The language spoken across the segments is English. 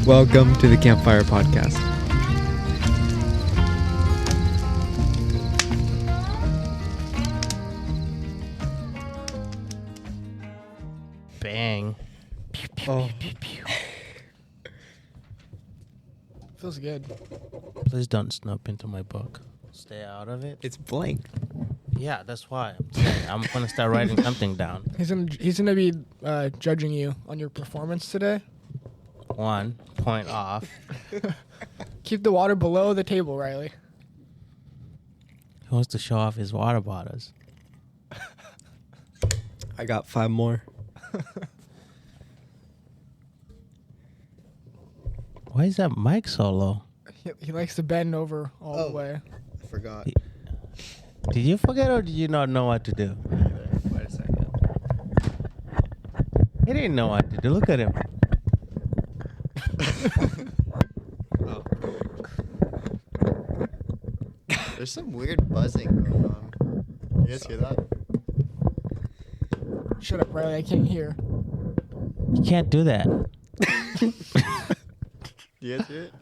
Welcome to the Campfire Podcast. Bang. Oh. Feels good. Please don't snoop into my book. Stay out of it. It's blank. Yeah, that's why I'm saying I'm gonna start writing something down. He's gonna be judging you on your performance today. 1 point off. Keep the water below the table, Riley. He wants to show off his water bottles. I got 5 more. Why is that mic so low? He likes to bend over all the way. I forgot. Did you forget or did you not know what to do? Wait a second. He didn't know what to do. Look at him. Oh. There's some weird buzzing going on. You guys hear that? Shut up, Riley. I can't hear. You can't do that. You guys hear it?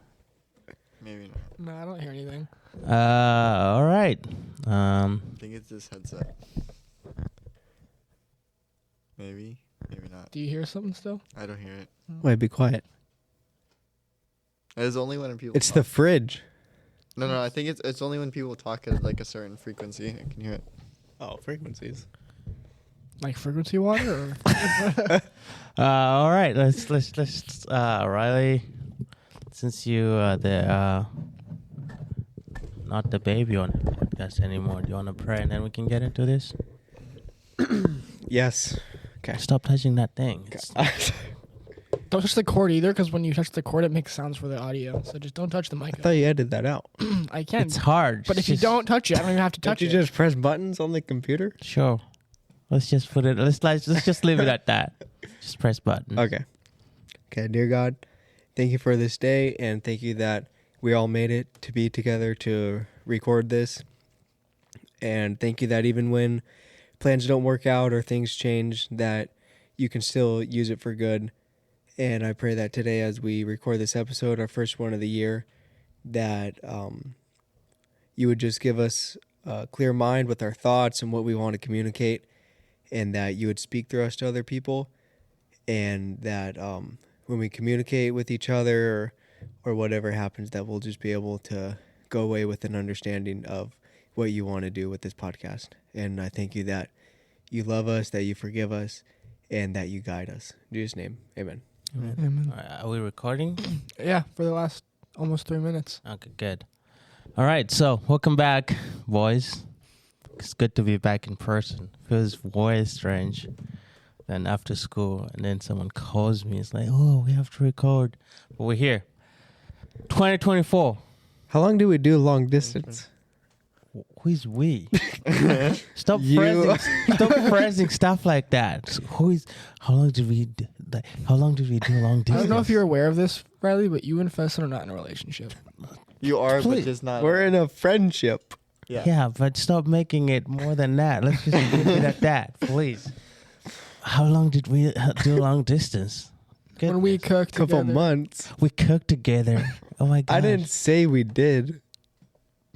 Maybe not. No, I don't hear anything. All right. I think it's this headset. Maybe. Maybe not. Do you hear something still? I don't hear it. Wait, be quiet. It's only when people It's talk. the fridge. No, I think it's only when people talk at like a certain frequency. I can hear it. Oh, frequencies. Like frequency water? Or All right. Let's Riley. Since you not the baby on the podcast anymore, do you want to pray and then we can get into this? Yes. Okay. Stop touching that thing. Don't touch the cord either, because when you touch the cord, it makes sounds for the audio. So just don't touch the mic. I thought you edited that out. I can. It's hard. But if you don't touch it, I don't even have to touch Don't it. you just press buttons on the computer? Sure. Let's just put it. Let's just leave it at that. Just press button. Okay. Okay, dear God, thank you for this day, and thank you that we all made it to be together to record this. And thank you that even when plans don't work out or things change, that you can still use it for good. And I pray that today, as we record this episode, our first one of the year, that you would just give us a clear mind with our thoughts and what we want to communicate, and that you would speak through us to other people, and that when we communicate with each other or whatever happens, that we'll just be able to go away with an understanding of what you want to do with this podcast. And I thank you that you love us, that you forgive us, and that you guide us. In Jesus' name, amen. Amen. Are we recording? Yeah, for the last almost 3 minutes. Okay, good. All right, so welcome back, boys. It's good to be back in person. Feels way strange than after school, and then someone calls me. It's like, oh, we have to record, but we're here. 2024. How long do we do long distance? Who's we? Stop You. pressing stuff like that. How long did we do long distance? I don't know if you're aware of this, Riley, but you and Fesson are not in a relationship. You are, Please. but just not. We're in a friendship. Yeah, but stop making it more than that. Let's just leave it at that, please. How long did we do long distance? When we Goodness. cooked Couple together. months. We cooked together. Oh my god! I didn't say we did.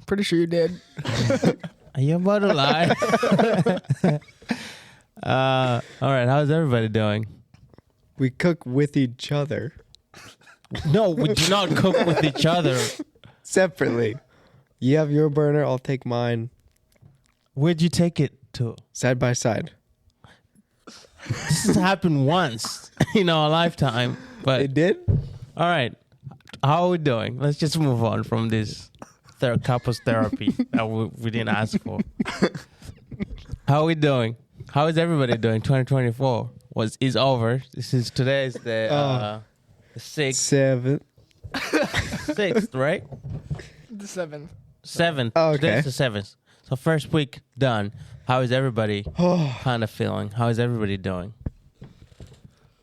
Pretty sure you did. Are you about to lie? All right. How's everybody doing? We cook with each other No, we do not cook with each other. separately. You have your burner, I'll take mine. Where'd you take it to? Side by side. This has happened once in our lifetime. But It did? all right, how are we doing? Let's just move on from this couples therapy that we didn't ask for. How are we doing? How is everybody doing? 2024 is over. Today is the 6th, 7. right? The 7th. 7th. Oh, okay. Today's the 7th. So first week done. How is everybody kind of feeling? How is everybody doing?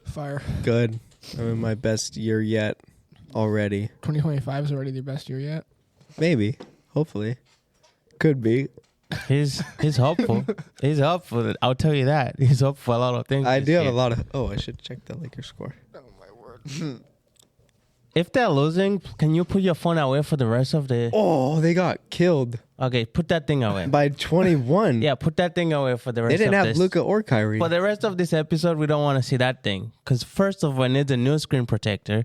Fire. Good. I'm in my best year yet already. 2025 is already the best year yet. Maybe. Hopefully. Could be. He's hopeful. He's hopeful. I'll tell you that. He's hopeful for a lot of things. I this do have year. a lot of... Oh, I should check the Lakers score. Oh, my word. if they're losing, can you put your phone away for the rest of the? Oh, they got killed Okay, put that thing away. by 21. Yeah, put that thing away for the rest. They didn't of have this. Luka or Kyrie. For the rest of this episode, we don't want to see that thing because first of all, it needs a new screen protector,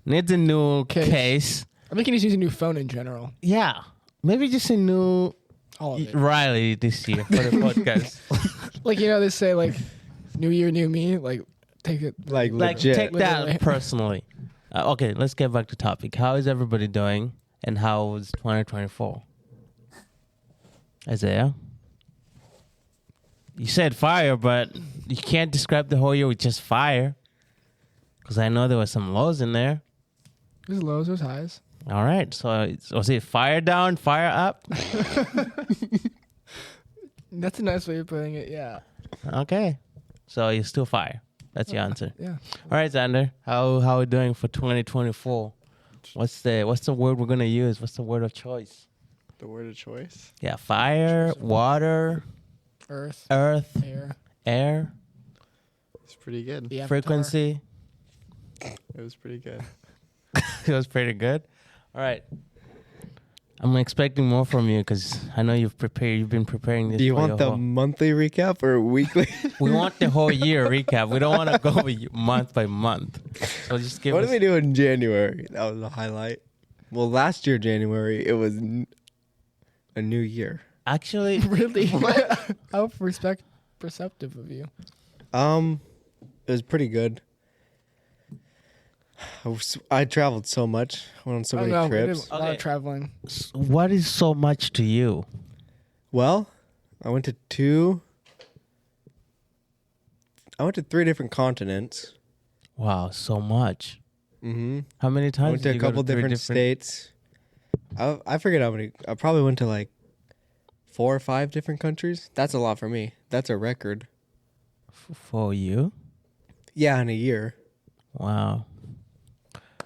needs a new case. I think he needs to use a new phone in general. Yeah, maybe just a new All of it. Riley this year for the podcast. Like, they say, like, new year, new me. Like, take it. like Like, legit. take Literally. that personally. Okay, let's get back to topic. How is everybody doing, and how was 2024? Isaiah, you said fire, but you can't describe the whole year with just fire, because I know there were some lows in there. There's lows, there's highs. All right, so was it fire down, fire up? That's a nice way of putting it, yeah. Okay, so you're still fire. That's your answer. Yeah. All right, Xander, how are we doing for 2024? What's the word we're gonna use? What's the word of choice? The word of choice. Yeah, fire, water, Earth, earth, air, air, It's pretty good. the Avatar. frequency. It was pretty good. It was pretty good. All right. I'm expecting more from you because I know you've been preparing this. Do you for want your the whole- monthly recap or weekly? We want the whole year recap. We don't want to go month by month. So just give What us. did we do in January? That was a highlight. Well, last year, January, it was a new year. Actually, Really? How perceptive of you. It was pretty good. I traveled so much. Went on so many We did trips. a lot Okay. of traveling. what is so much to you? Well, I went to 3 different continents. Wow, so much. Mm-hmm. How many times? I went to did a you go couple three different states. I forget how many. I probably went to like 4 or 5 different countries. That's a lot for me. That's a record. For you? Yeah, in a year. Wow.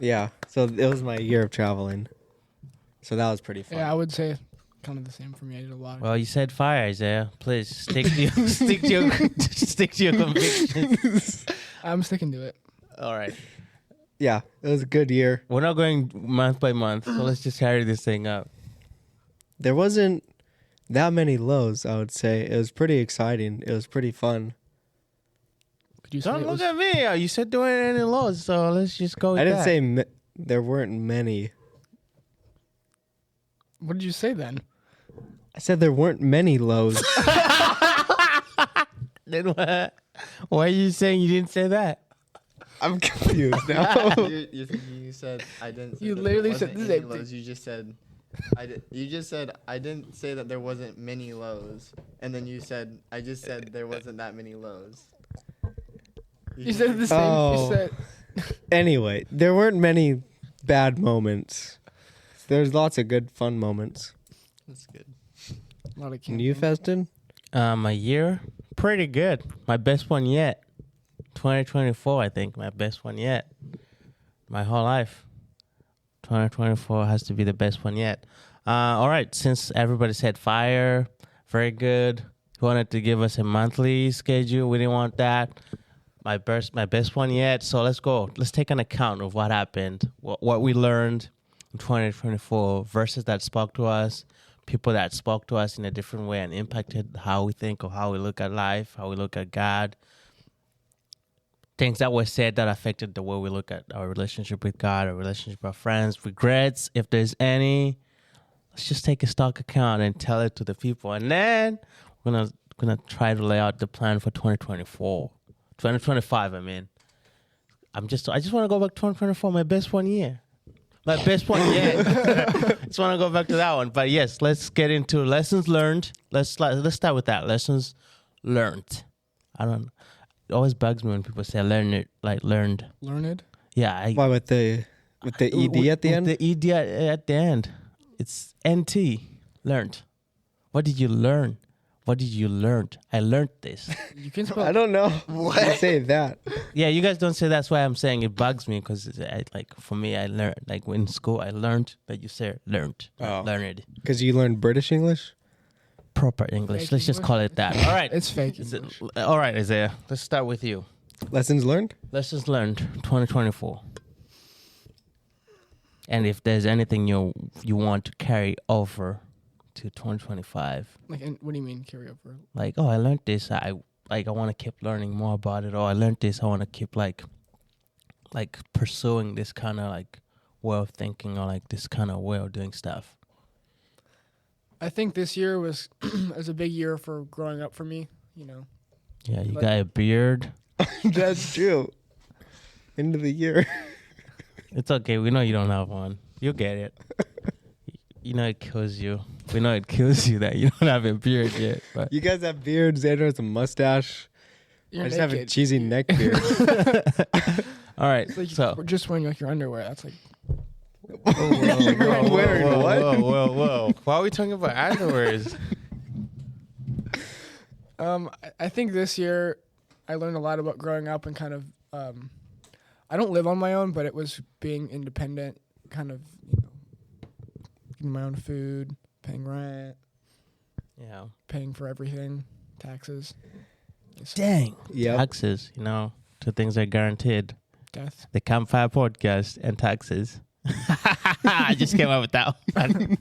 Yeah. So it was my year of traveling. So that was pretty fun. Yeah, I would say kind of the same for me. I did a lot of Well, you said fire, Isaiah. Please stick to your, stick to your convictions. I'm sticking to it. All right. Yeah, it was a good year. We're not going month by month, so let's just carry this thing up. There wasn't that many lows, I would say. It was pretty exciting. It was pretty fun. Could you say Don't it look was, at me. You said there weren't any laws, so let's just go with I didn't that. say there weren't many. what did you say then? I said there weren't many lows. Then what? Why are you saying you didn't say that? I'm confused now. You said I didn't. Say You that literally there said wasn't the any same thing. lows. You just said. You just said I didn't say that there wasn't many lows, and then you said I just said there wasn't that many lows. You said the same. Oh. You said Anyway, there weren't many bad moments. There's lots of good, fun moments. That's good. a lot of And you, Feston? A year? Pretty good. My best one yet. 2024, I think. My best one yet. My whole life. 2024 has to be the best one yet. All right. Since everybody said fire, very good. You wanted to give us a monthly schedule. We didn't want that. My best one yet. So let's go. Let's take an account of what happened, what we learned in 2024, verses that spoke to us, people that spoke to us in a different way and impacted how we think or how we look at life, how we look at God. Things that were said that affected the way we look at our relationship with God, our relationship with our friends, regrets, if there's any. Let's just take a stock account and tell it to the people. And then we're gonna try to lay out the plan for 2024. 2025, I mean. I just want to go back to 2024, my best one year. My best one yet. Just want to go back to that one. But yes, let's get into lessons learned. Let's start with that. Lessons learned. It always bugs me when people say learn it, like learned. learned. Yeah. Why with the ED at the end? The ED at the end. It's NT. Learned. What did you learn? What did you learn? I learned this. You can spell. I don't know. What? You say that. Yeah, you guys don't say that's why I'm saying it bugs me because for me, I learned, like in school, I learned, but you say learned. Oh. Learned. Because you learned British English? Proper English. Fake Let's just English? call it that. All right. It's fake. All right, Isaiah. Let's start with you. Lessons learned? Lessons learned 2024. and if there's anything you want to carry over to 2025. Like, and what do you mean carry over? Like, oh, I learned this. I want to keep learning more about it. Or I learned this. I want to keep like pursuing this kind of like way of thinking or like this kind of way of doing stuff. I think this year was a big year for growing up for me. You know. Yeah, you got a beard. That's true. End of the year. It's okay. We know you don't have one. You'll get it. You know it kills you. We know it kills you that you don't have a beard yet. But You guys have beards. Xander has a mustache. You're I just have a naked. cheesy neck beard. all right. It's like So you're just wearing like your underwear. That's like You're wearing what? Whoa. Why are we talking about underwears? I think this year I learned a lot about growing up and kind of I don't live on my own, but it was being independent, kind of, you know, getting my own food, paying rent, Yeah. paying for everything, taxes, Dang. Yep. Taxes, you know, two things are guaranteed. death. The Campfire Podcast and taxes. I just came up with that one.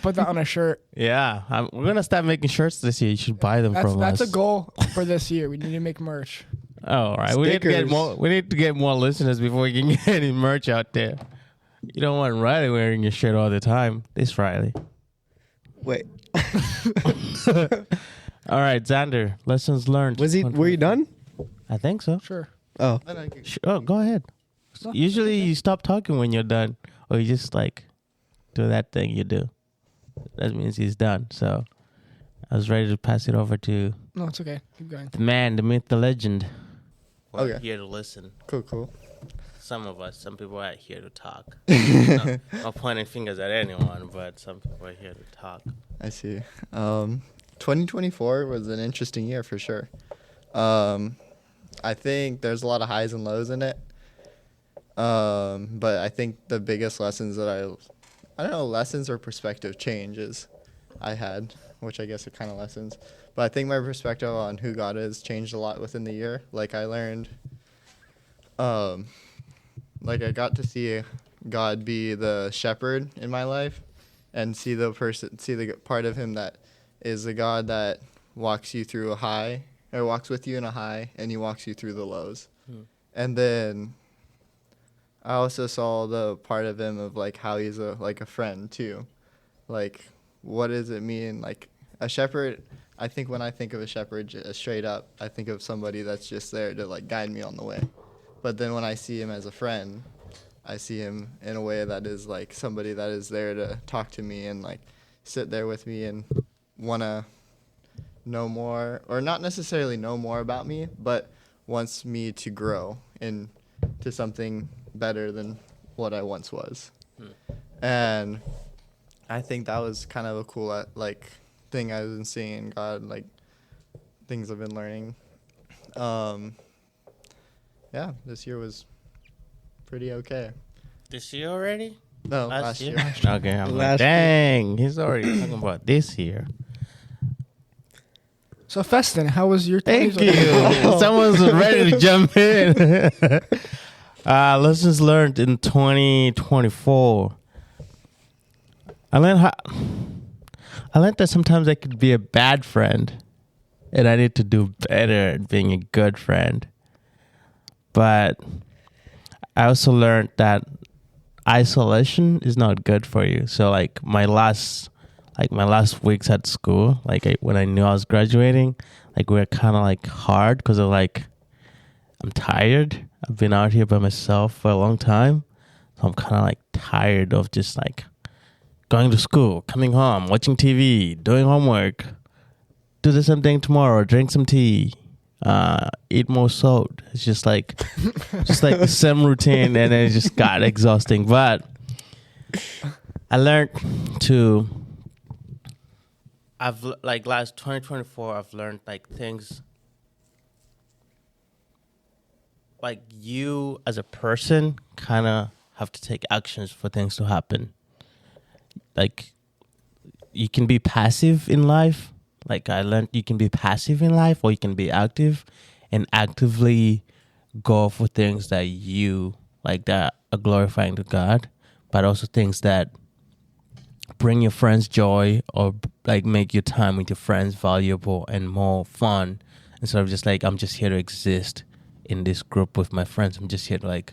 Put that on a shirt. Yeah. We're going to start making shirts this year. You should buy them from us. That's a goal for this year. We need to make merch. Oh, all right. We need to get more listeners before we can get any merch out there. You don't want Riley wearing your shirt all the time. This Riley. Wait. All right, Xander. Lessons learned. Were you done? I think so. Sure. Oh. Then I could- Oh, go ahead. Usually you stop talking when you're done, or you just like do that thing you do. That means he's done. So I was ready to pass it over to No, it's okay. Keep going. the man, the myth, the legend. We're Okay. here to listen. Cool. Some of us, some people are here to talk. Not pointing fingers at anyone, but some people are here to talk. I see. 2024 was an interesting year for sure. I think there's a lot of highs and lows in it. But I think the biggest lessons that I don't know, lessons or perspective changes I had, which I guess are kind of lessons. But I think my perspective on who God is changed a lot within the year. Like I learned, like I got to see God be the shepherd in my life and see the part of him that is the God that walks you through a high, or walks with you in a high, and he walks you through the lows. And then I also saw the part of him of like how he's a friend too. Like, what does it mean? Like a shepherd, I think when I think of a shepherd straight up, I think of somebody that's just there to like guide me on the way. But then when I see him as a friend, I see him in a way that is like somebody that is there to talk to me and like sit there with me and want to know more, or not necessarily know more about me, but wants me to grow into something better than what I once was. And I think that was kind of a cool like thing I've been seeing in God, like things I've been learning. Yeah, this year was pretty okay. This year already? No, last year. Okay, I'm like, Last year. dang, he's already talking about this year. So Festin, how was your? Thank you. Someone's ready to jump in. Lessons learned in 2024. I learned that sometimes I could be a bad friend, and I need to do better at being a good friend. But I also learned that isolation is not good for you. So like my last weeks at school, when I knew I was graduating, like we were kind of like hard because of like I'm tired. I've been out here by myself for a long time, so I'm kind of like tired of just like going to school, coming home, watching TV, doing homework, do the same thing tomorrow, drink some tea, eat more salt. It's just like the same routine, and it just got exhausting. But I learned to. Last 2024, I've learned like things. Like you as a person kind of have to take actions for things to happen. Like you can be passive in life. Like I learned you can be passive in life, or you can be active and actively go for things that you like that are glorifying to God. but also things that bring your friends joy or like make your time with your friends valuable and more fun instead of just like I'm just here to exist in this group with my friends. I'm just here to like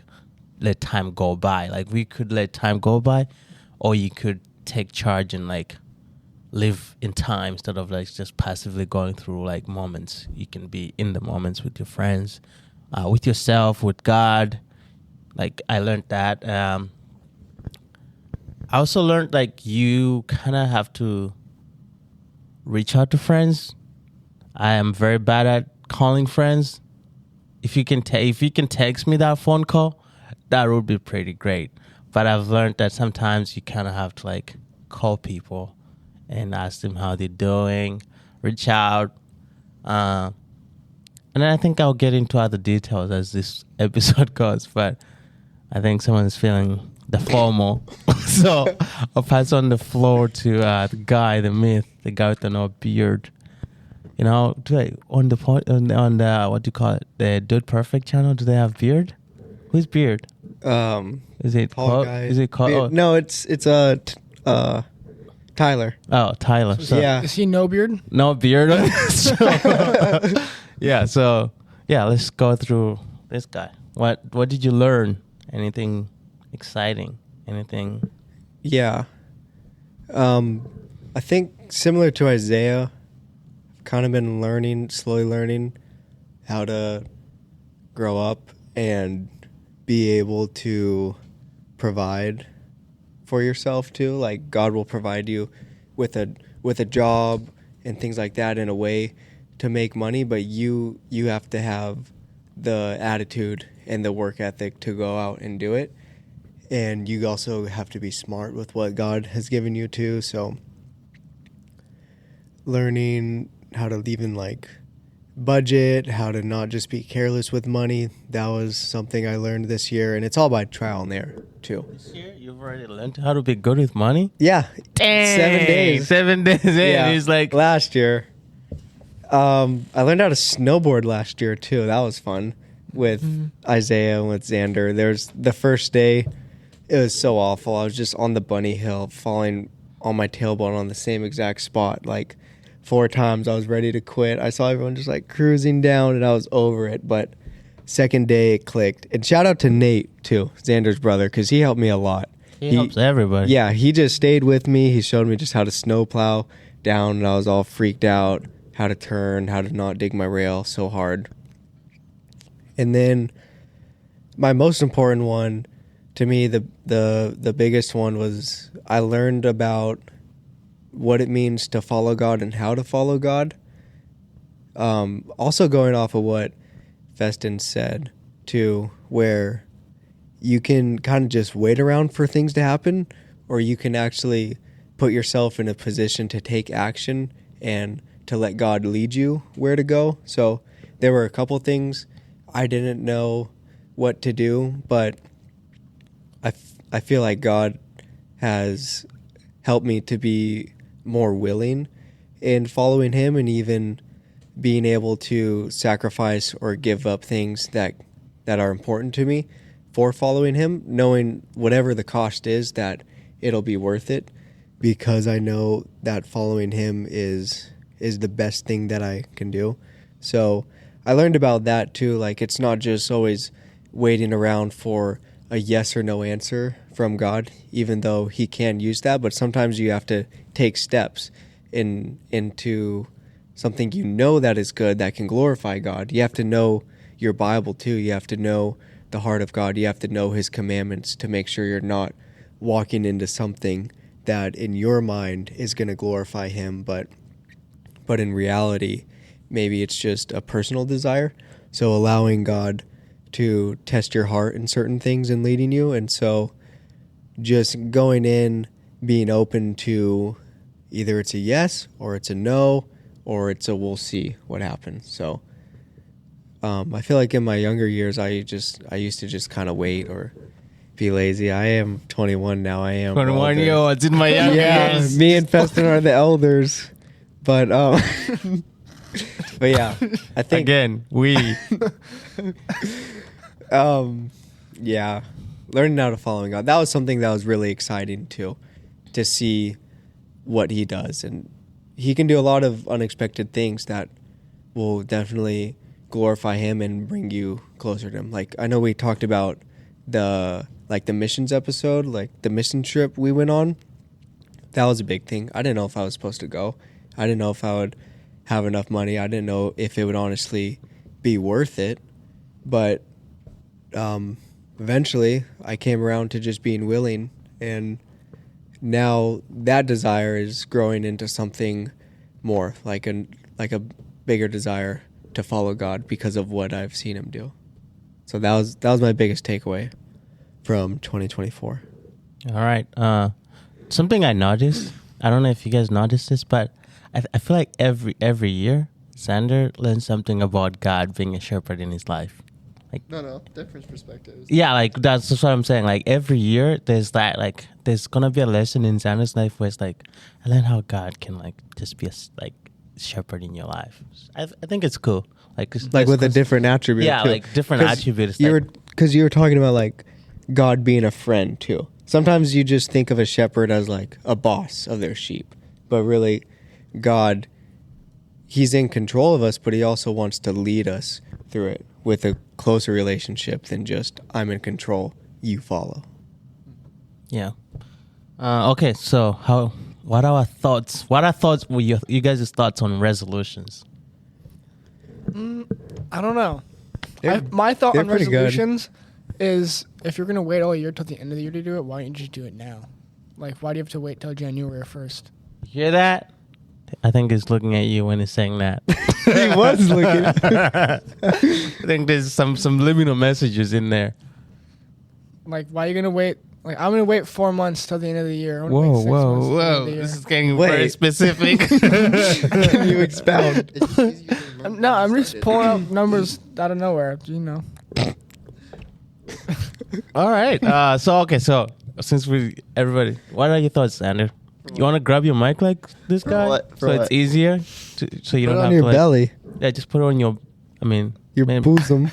let time go by. Like we could let time go by, or you could take charge and like live in time instead of like just passively going through like moments. You can be in the moments with your friends, with yourself, with God. Like I learned that. I also learned like you kind of have to reach out to friends. I am very bad at calling friends. If you can text me that phone call, that would be pretty great. But I've learned that sometimes you kind of have to like call people and ask them how they're doing, reach out. And then I think I'll get into other details as this episode goes. But I think someone's feeling the FOMO. So I'll pass on the floor to the guy, the myth, the guy with the no beard. You know, on the what do you call it? The Dude Perfect channel, do they have beard? Who's beard? Is it Paul guy. Is it called? Beard. Oh. No, it's Tyler. Oh, Tyler. So, Yeah. Is he no beard? no beard. Yeah. So yeah, let's go through this guy. What did you learn? Anything exciting? Anything? Yeah. I think similar to Isaiah, I've kind of been slowly learning how to grow up and be able to provide for yourself too. Like God will provide you with a job and things like that in a way to make money, but you have to have the attitude and the work ethic to go out and do it. And you also have to be smart with what God has given you too. So learning how to even like budget, how to not just be careless with money, that was something I learned this year. And it's all by trial and error too. This year you've already learned how to be good with money? Yeah. Dang, 7 days. 7 days in. Yeah. He's like, Last year. I learned how to snowboard last year too. That was fun with Isaiah and with Xander. There's the first day, it was so awful. I was just on the bunny hill, falling on my tailbone on the same exact spot like 4 times. I was ready to quit. I saw everyone just like cruising down and I was over it. But second day it clicked. And shout out to Nate too, Xander's brother, because he helped me a lot. he helps everybody. Yeah, he just stayed with me. He showed me just how to snowplow down, and I was all freaked out, how to turn, how to not dig my rail so hard. And then my most important one, to me, the biggest one was I learned about what it means to follow God and how to follow God. Also going off of what Feston said too, where you can kind of just wait around for things to happen, or you can actually put yourself in a position to take action and to let God lead you where to go. So there were a couple things I didn't know what to do, but I feel like God has helped me to be more willing in following him, and even being able to sacrifice or give up things that are important to me for following him, knowing whatever the cost is, that it'll be worth it, because I know that following him is the best thing that I can do. So I learned about that too. Like, it's not just always waiting around for a yes or no answer from God, even though he can use that, but sometimes you have to take steps into something you know that is good, that can glorify God. You have to know your Bible too. You have to know the heart of God. You have to know his commandments to make sure you're not walking into something that in your mind is going to glorify him, but in reality, maybe it's just a personal desire. So allowing God to test your heart in certain things and leading you. And so just going in, being open to either it's a yes or it's a no, or it's a we'll see what happens. So I feel like in my younger years, I used to just kind of wait or be lazy. I am 21 now. I am 21 year olds in my younger years. Me and Feston are the elders, but but yeah, I think Again, we. yeah, learning how to follow God. That was something that was really exciting too, to see what he does. And he can do a lot of unexpected things that will definitely glorify him and bring you closer to him. Like, I know we talked about the missions episode, like the mission trip we went on. That was a big thing. I didn't know if I was supposed to go. I didn't know if I would have enough money. I didn't know if it would honestly be worth it. But eventually I came around to just being willing, and now that desire is growing into something more, like a bigger desire to follow God because of what I've seen him do. So that was my biggest takeaway from 2024. All right. Something I noticed, I don't know if you guys noticed this, but I feel like every year, Xander learns something about God being a shepherd in his life. No, different perspectives. Yeah, like that's what I'm saying. Like every year, there's there's gonna be a lesson in Xander's life where it's like, I learned how God can like just be a shepherd in your life. I think it's cool. Like with a different attribute. Yeah, too. like different attributes. Because you were talking about like God being a friend too. Sometimes you just think of a shepherd as like a boss of their sheep, but really, God, he's in control of us, but he also wants to lead us through it with a closer relationship than just I'm in control, you follow. Yeah. Okay, so what are our thoughts? What are thoughts? You guys' thoughts on resolutions? I don't know. My thought on resolutions is, if you're gonna wait all year till the end of the year to do it, why don't you just do it now? Like, why do you have to wait till January 1st? You hear that? I think he's looking at you when he's saying that. He was looking. I think there's some subliminal messages in there. Like, why are you gonna wait? Like, I'm gonna wait 4 months till the end of the year. I'm gonna wait 6 months till the end of the year. This is getting very specific. Can you expound? I'm just pulling out numbers out of nowhere. You know. All right. So since everybody, what are your thoughts, Xander? You want to grab your mic like this guy, For it's what? easier, so you Put don't it have on your to belly, Yeah, just put it on your. I mean, your bosom.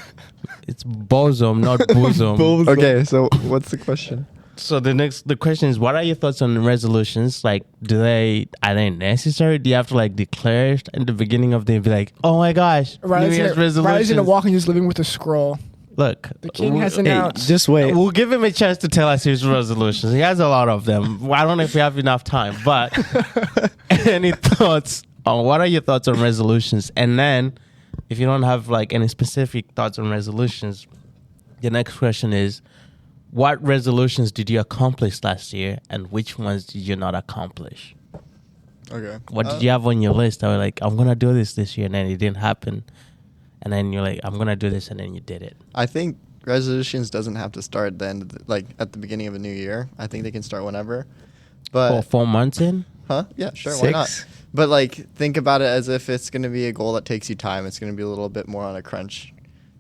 It's bosom, not bosom. Bosom. Okay, so what's the question? So the question is, what are your thoughts on resolutions? Like, are they necessary? Do you have to like declare it in the beginning of the year, be like, oh my gosh, New Year's resolutions? Riley's gonna walk in his living with a scroll. Look, The king has announced. Just wait. We'll give him a chance to tell us his resolutions. He has a lot of them. I don't know if we have enough time, but any thoughts on what are your thoughts on resolutions? And then, if you don't have like any specific thoughts on resolutions, the next question is, what resolutions did you accomplish last year, and which ones did you not accomplish? Okay. What did you have on your list? I was like, I'm gonna do this year, and then it didn't happen. And then you're like, I'm gonna do this, and then you did it. I think resolutions doesn't have to start then, like at the beginning of a new year. I think they can start whenever. But 4 months in? Huh? Yeah, sure. Why not? 6? But like, think about it as if it's going to be a goal that takes you time. It's going to be a little bit more on a crunch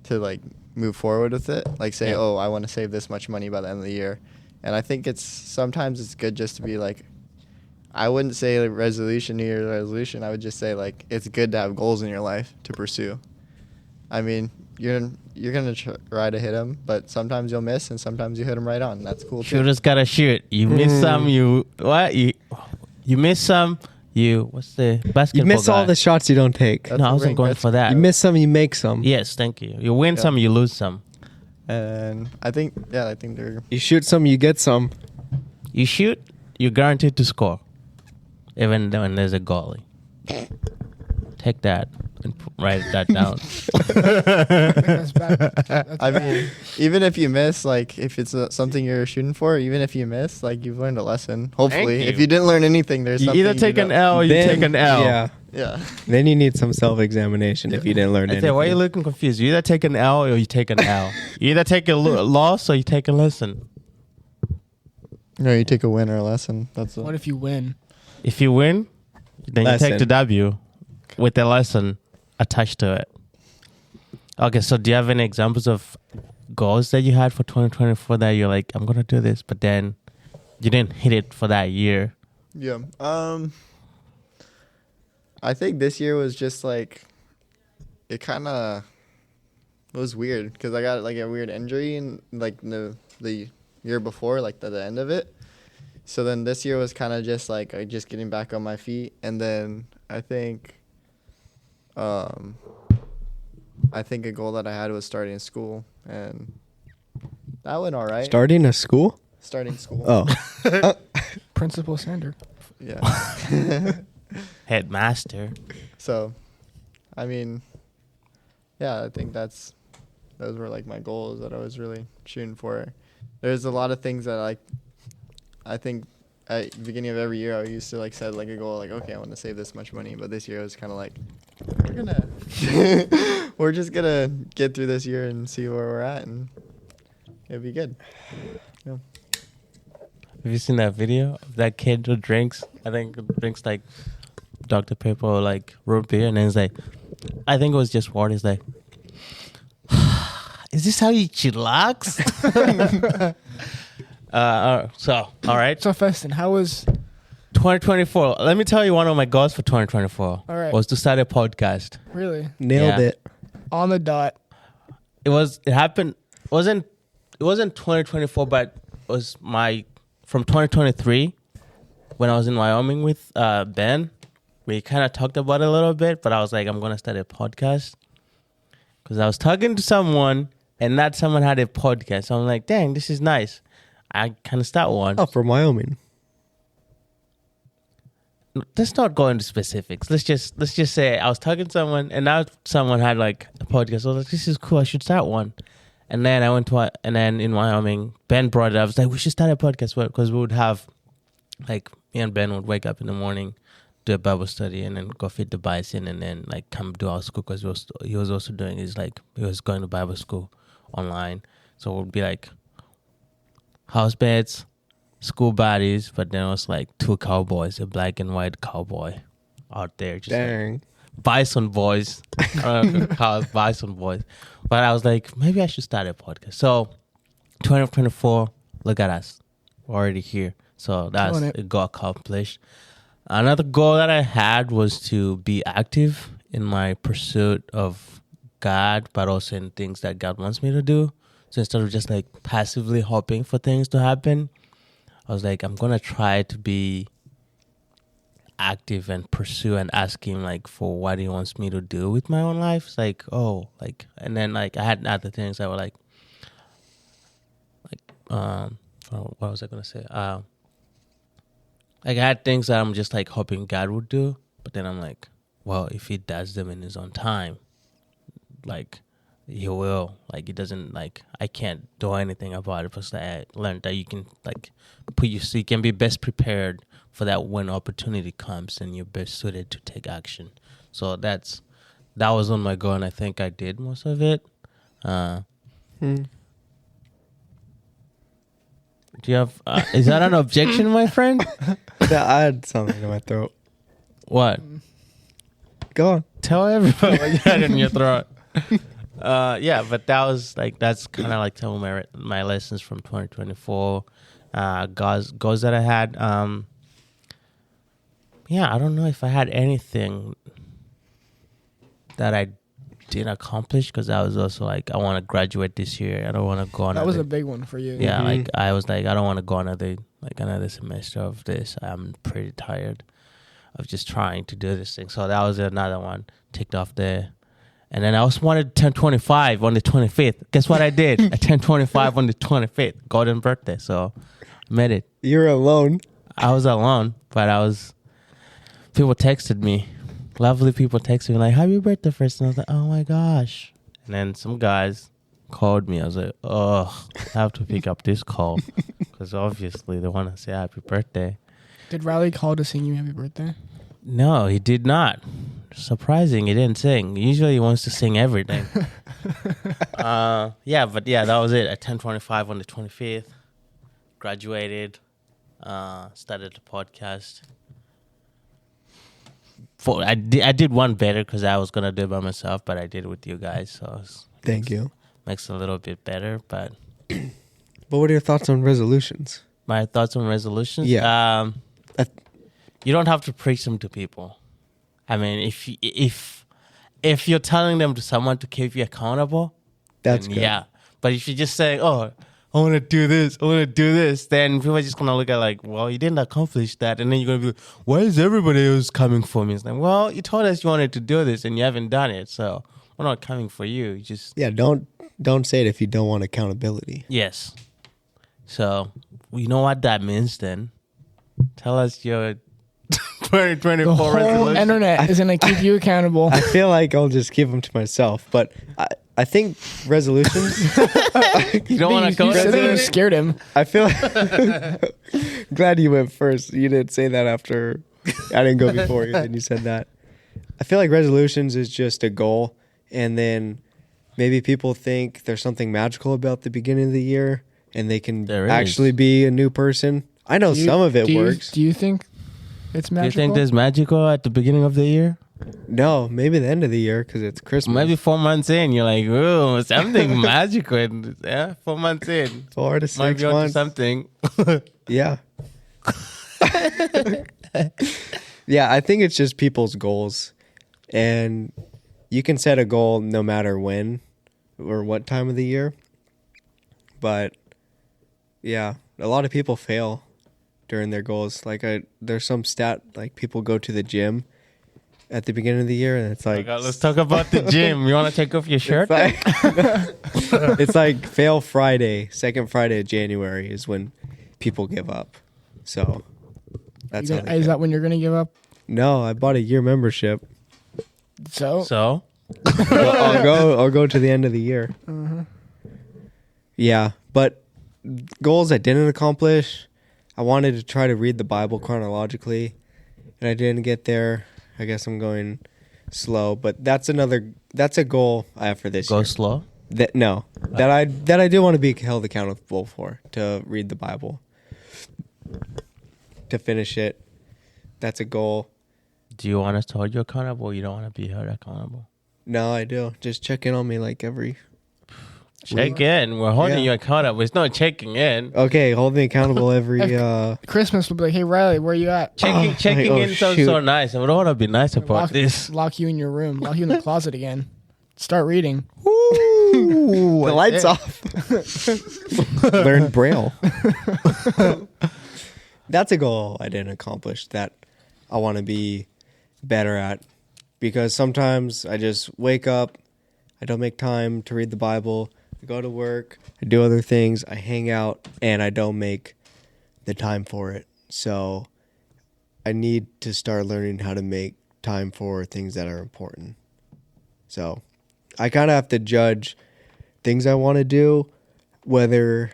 to like move forward with it. Like say, oh, I want to save this much money by the end of the year. And I think sometimes it's good just to be like, I wouldn't say like New Year's resolution. I would just say like, it's good to have goals in your life to pursue. I mean, you're gonna try to hit them, but sometimes you'll miss, and sometimes you hit them right on. That's cool too. Shooters gotta shoot. You miss some. You miss some. What's the basketball? You miss guy? all the shots you don't take. No, I wasn't going for that. You miss some, you make some. Yes, thank you. You win some, you lose some. And I think they're. You shoot some, you get some. You shoot, you're guaranteed to score, even when there's a goalie. Take that and write that down. That's bad. I mean, even if you miss, like if it's something you're shooting for, even if you miss, like you've learned a lesson. Hopefully, Thank if you. you didn't learn anything, there's You something. either take an L or you take an L. Yeah. Yeah. Then you need some self-examination if you didn't learn I anything. say, why are you looking confused? You either take an L or you take an L. You either take a loss or you take a lesson. No, you take a win or a lesson. That's What if you win? If you win, then you Lesson. take the W with the lesson attached to it. Okay, so do you have any examples of goals that you had for 2024 that you're like, I'm going to do this, but then you didn't hit it for that year? Yeah. I think this year was just like, it was weird because I got like a weird injury in like the year before, like the end of it. So then this year was kind of just like just getting back on my feet, and then I think a goal that I had was starting school, and that went all right. Starting a school? Starting school. Oh. Principal Sander. Yeah. Headmaster. So, I mean, yeah, I think those were like my goals that I was really shooting for. There's a lot of things that I think at the beginning of every year I used to like set like a goal like, okay, I want to save this much money, but this year I was kind of like, we're just gonna get through this year and see where we're at, and it'll be good. Yeah. Have you seen that video of that kid who drinks? I think drinks like Dr. Pepper or like root beer, and then it's like, I think it was just water. It's like, is this how you chillax? So, all right. So, Feston, how was 2024. Let me tell you one of my goals for 2024. All right. Was to start a podcast. really Nailed Yeah. it. on the dot? It happened. It wasn't 2024, but it was from 2023 when I was in Wyoming with Ben. We kind of talked about it a little bit, but I was like, I'm going to start a podcast because I was talking to someone and that someone had a podcast. So I'm like, dang, this is nice. I kind of start one. Oh, from Wyoming. Let's not go into specifics. Let's just say I was talking to someone and now someone had like a podcast. I was like, this is cool. I should start one. And then and then in Wyoming, Ben brought it up. I was like, we should start a podcast because we would have, like, me and Ben would wake up in the morning, do a Bible study, and then go feed the bison, and then like come do our school because he was also doing he was going to Bible school online. So it would be like house beds, school buddies, but then it was like two cowboys, a black and white cowboy out there, just like, Dang. bison boys. I don't know if call it bison boys. But I was like, maybe I should start a podcast. So 2024, look at us. We're already here. So that's Killing it. a goal accomplished. Another goal that I had was to be active in my pursuit of God, but also in things that God wants me to do. So instead of just like passively hoping for things to happen, I was like, I'm going to try to be active and pursue and ask him like for what he wants me to do with my own life. It's like, and then like I had other things that were like what was I gonna say? Like I had things that I'm just like hoping God would do, but then I'm like, well, if he does them in his own time, like he will. Like he doesn't like I can't do anything about it. Plus, I learned that you can like so you can be best prepared for that when opportunity comes and you're best suited to take action. So that was on my goal, and I think I did most of it. Do you have? Is that an objection, my friend? Yeah, I had something in my throat. What? Go on. Tell everybody what you had in your throat. Yeah, but that's kind of like some of my lessons from 2024. Goals that I had. Yeah, I don't know if I had anything that I didn't accomplish because I was also like, I want to graduate this year. I don't want to go on. That was a big one for you. Yeah, like I was like, I don't want to go another semester of this. I'm pretty tired of just trying to do this thing. So that was another one ticked off there. And then I also wanted to turn 25 on the 25th. Guess what I did? I turned 25 on the 25th, golden birthday. So I made it. You're alone. I was alone, but people texted me. Lovely people texted me like, happy birthday first. And I was like, oh my gosh. And then some guys called me. I was like, oh, I have to pick up this call because obviously they want to say happy birthday. Did Riley call to sing you happy birthday? No, he did not. Surprising, he didn't sing. Usually he wants to sing everything. That was it. At 10:25 on the 25th, graduated, started the podcast. I did one better because I was gonna do it by myself, but I did it with you guys, so Thank you. makes it a little bit better. But what are your thoughts on resolutions? my thoughts on resolutions, Yeah. You don't have to preach them to people. I mean, if you're telling them to someone to keep you accountable, That's then good. yeah. But if you just say, oh, I want to do this. I want to do this. Then people are just gonna look at like, well, you didn't accomplish that, and then you're gonna be like, why is everybody else coming for me? It's like, well, you told us you wanted to do this, and you haven't done it, so we're not coming for you. You just Yeah, don't say it if you don't want accountability. yes. So you know what that means then. Tell us your 2024 The whole resolution. internet is gonna keep you accountable. I feel like I'll just keep them to myself, but I think resolutions. You don't want to go You said that you into scared him. I feel glad you went first. You didn't say that after I didn't go before you. Then you said that. I feel like resolutions is just a goal, and then maybe people think there's something magical about the beginning of the year, and they can There is. actually be a new person. I know Do you- some of it do you- works. Do you think it's Do you magical? think there's magical at the beginning of the year? No, maybe the end of the year because it's Christmas. Maybe 4 months in, you're like, ooh, something magical. Yeah, 4 months in. 4 to Might 6 be onto months. something. Yeah. Yeah, I think it's just people's goals. And you can set a goal no matter when or what time of the year. But yeah, a lot of people fail during their goals. Like there's some stat like people go to the gym at the beginning of the year and it's like Okay, let's talk about the gym. You want to take off your shirt? it's like fail Friday, second Friday of January is when people give up. So that's how they Is fail. that when you're gonna give up? No, I bought a year membership. So So, I'll go to the end of the year. Yeah, but goals I didn't accomplish. I wanted to try to read the Bible chronologically, and I didn't get there. I guess I'm going slow, but that's a goal I have for this go year. slow. That I do want to be held accountable for, to read the Bible, to finish it. That's a goal. Do you want us to hold you accountable or you don't want to be held accountable? No, I do. Just check in on me like every. Check in. We're holding Yeah. you accountable. It's not checking in. Okay, hold me accountable every. Christmas will be like, hey Riley, where you at? Checking oh, in sounds shoot. so nice. I would want to be nice about Lock, this. lock you in your room. Lock you in the closet again. Start reading. The lights off. Learn Braille. That's a goal I didn't accomplish that I want to be better at, because sometimes I just wake up, I don't make time to read the Bible, I go to work, I do other things, I hang out, and I don't make the time for it. So I need to start learning how to make time for things that are important. So I kind of have to judge things I want to do, whether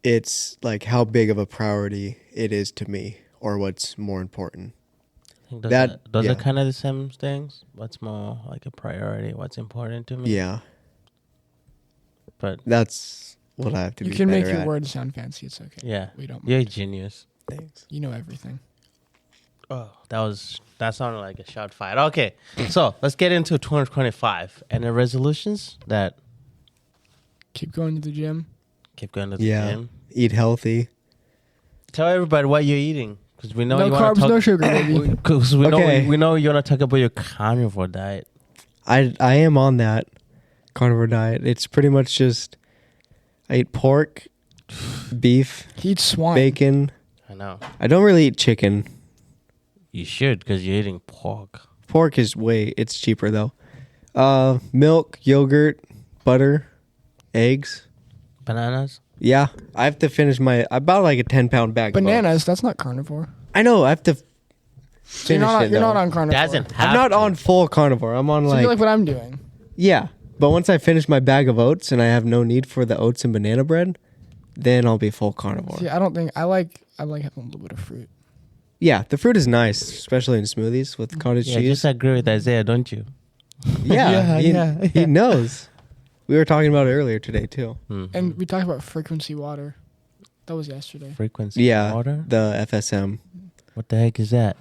it's like how big of a priority it is to me or what's more important. Those yeah. are kind of the same things. What's more like a priority? What's important to me? Yeah, But that's what I have to You be can make better your at. words sound fancy. It's okay. yeah, We don't. you're a genius. Thanks. You know everything. Oh, that sounded like a shot fired. Okay, so let's get into 2025 and the resolutions that Keep going to the gym. keep going to the Yeah, gym. eat healthy. Tell everybody what you're eating because we know No you carbs, want to talk. no sugar, baby. Because we Okay. know you want to talk about your carnivore diet. I am on that carnivore diet. It's pretty much just I eat pork, beef, He eats swine. bacon. I know I don't really eat chicken. you should because you're eating pork. Pork is it's cheaper though. Milk, yogurt, butter, eggs. Bananas. Yeah, I have to finish I bought like a 10-pound bag. of oats. Bananas. That's not carnivore. I know. I have to So finish it. you're though. not on carnivore. Doesn't have I'm not to. on full carnivore. I'm on So like, you're like what I'm doing. yeah. But once I finish my bag of oats and I have no need for the oats and banana bread, then I'll be full carnivore. See, I don't think I like having a little bit of fruit. Yeah, the fruit is nice, especially in smoothies with cottage Yeah, cheese. just agree with Isaiah, don't you? Yeah, Yeah, he knows. We were talking about it earlier today too. Mhm. And we talked about frequency water. That was yesterday. frequency Yeah, water. the FSM. What the heck is that?